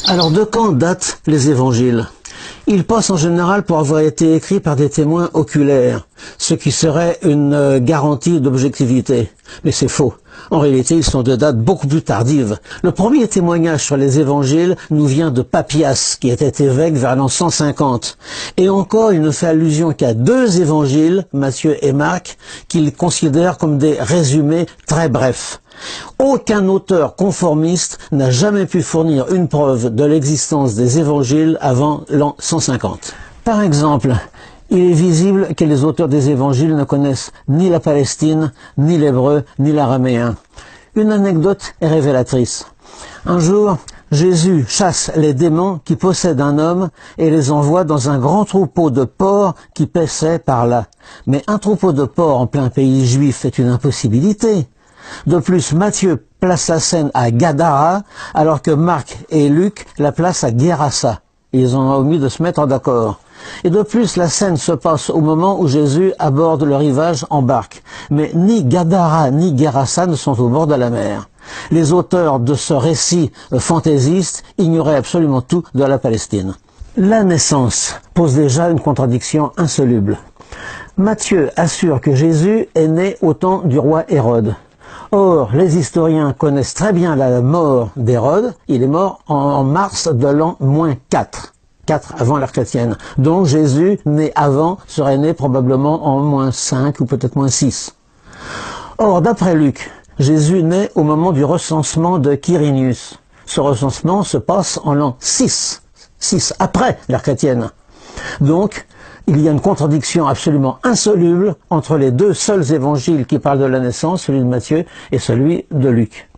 Alors de quand datent les évangiles? Ils passent en général pour avoir été écrits par des témoins oculaires, ce qui serait une garantie d'objectivité. Mais c'est faux. En réalité, ils sont de date beaucoup plus tardive. Le premier témoignage sur les évangiles nous vient de Papias, qui était évêque vers l'an 150. Et encore, il ne fait allusion qu'à 2 évangiles, Matthieu et Marc, qu'il considère comme des résumés très brefs. Aucun auteur conformiste n'a jamais pu fournir une preuve de l'existence des évangiles avant l'an 150. Par exemple, il est visible que les auteurs des évangiles ne connaissent ni la Palestine, ni l'hébreu, ni l'araméen. Une anecdote est révélatrice. Un jour, Jésus chasse les démons qui possèdent un homme et les envoie dans un grand troupeau de porcs qui paissaient par là. Mais un troupeau de porcs en plein pays juif est une impossibilité. De plus, Matthieu place la scène à Gadara, alors que Marc et Luc la placent à Gerasa. Ils ont omis de se mettre d'accord. Et de plus, la scène se passe au moment où Jésus aborde le rivage en barque. Mais ni Gadara ni Gerasa ne sont au bord de la mer. Les auteurs de ce récit fantaisiste ignoraient absolument tout de la Palestine. La naissance pose déjà une contradiction insoluble. Matthieu assure que Jésus est né au temps du roi Hérode. Or, les historiens connaissent très bien la mort d'Hérode. Il est mort en mars de l'an -4. 4 avant l'ère chrétienne. Donc Jésus, né avant, serait né probablement en -5 ou peut-être -6. Or, d'après Luc, Jésus naît au moment du recensement de Quirinius. Ce recensement se passe en l'an 6 après l'ère chrétienne. Donc, il y a une contradiction absolument insoluble entre les 2 seuls évangiles qui parlent de la naissance, celui de Matthieu et celui de Luc.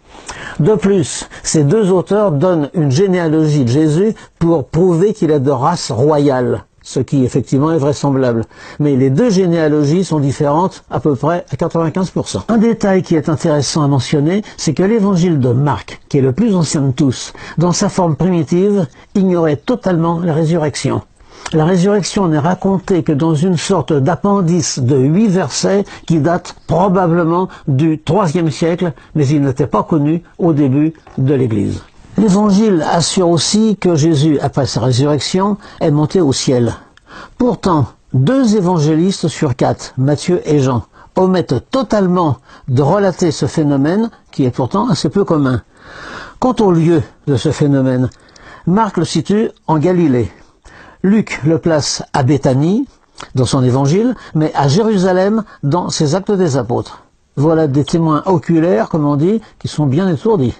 De plus, ces 2 auteurs donnent une généalogie de Jésus pour prouver qu'il est de race royale, ce qui effectivement est vraisemblable. Mais les 2 généalogies sont différentes à peu près à 95%. Un détail qui est intéressant à mentionner, c'est que l'évangile de Marc, qui est le plus ancien de tous, dans sa forme primitive, ignorait totalement la résurrection. La résurrection n'est racontée que dans une sorte d'appendice de 8 versets qui date probablement du IIIe siècle, mais il n'était pas connu au début de l'Église. L'Évangile assure aussi que Jésus, après sa résurrection, est monté au ciel. Pourtant, 2 évangélistes sur 4, Matthieu et Jean, omettent totalement de relater ce phénomène qui est pourtant assez peu commun. Quant au lieu de ce phénomène, Marc le situe en Galilée. Luc le place à Béthanie, dans son évangile, mais à Jérusalem, dans ses actes des apôtres. Voilà des témoins oculaires, comme on dit, qui sont bien étourdis.